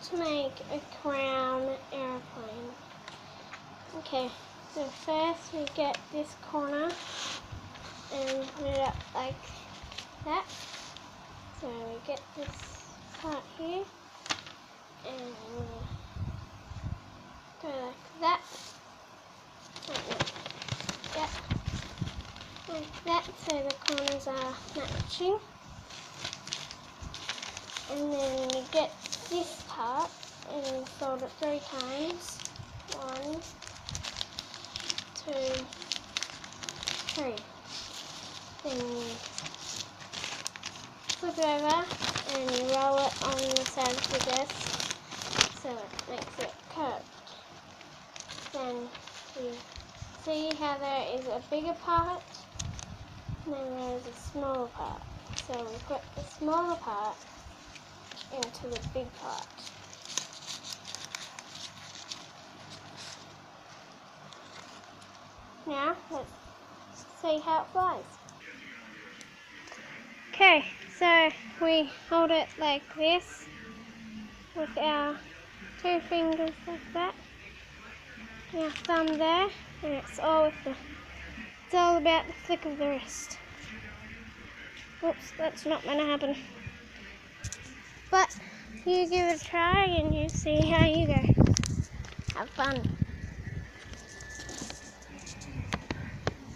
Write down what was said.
to make a crown aeroplane. Okay, so first we get this corner and put it up like that. So we get this part here and go like that. Like that, so the corners are matching. And then you get this part and fold it 3 times. 1, 2, 3. Then you flip it over and you roll it on the side of the desk so it makes it curved. Then you see how there is a bigger part and then there's a smaller part. So we put the smaller part into the big part. Now let's see how it flies. Okay, so we hold it like this with our 2 fingers like that, and our thumb there, and it's all about the flick of the wrist. Oops, that's not going to happen. But you give it a try and you see how you go. Have fun.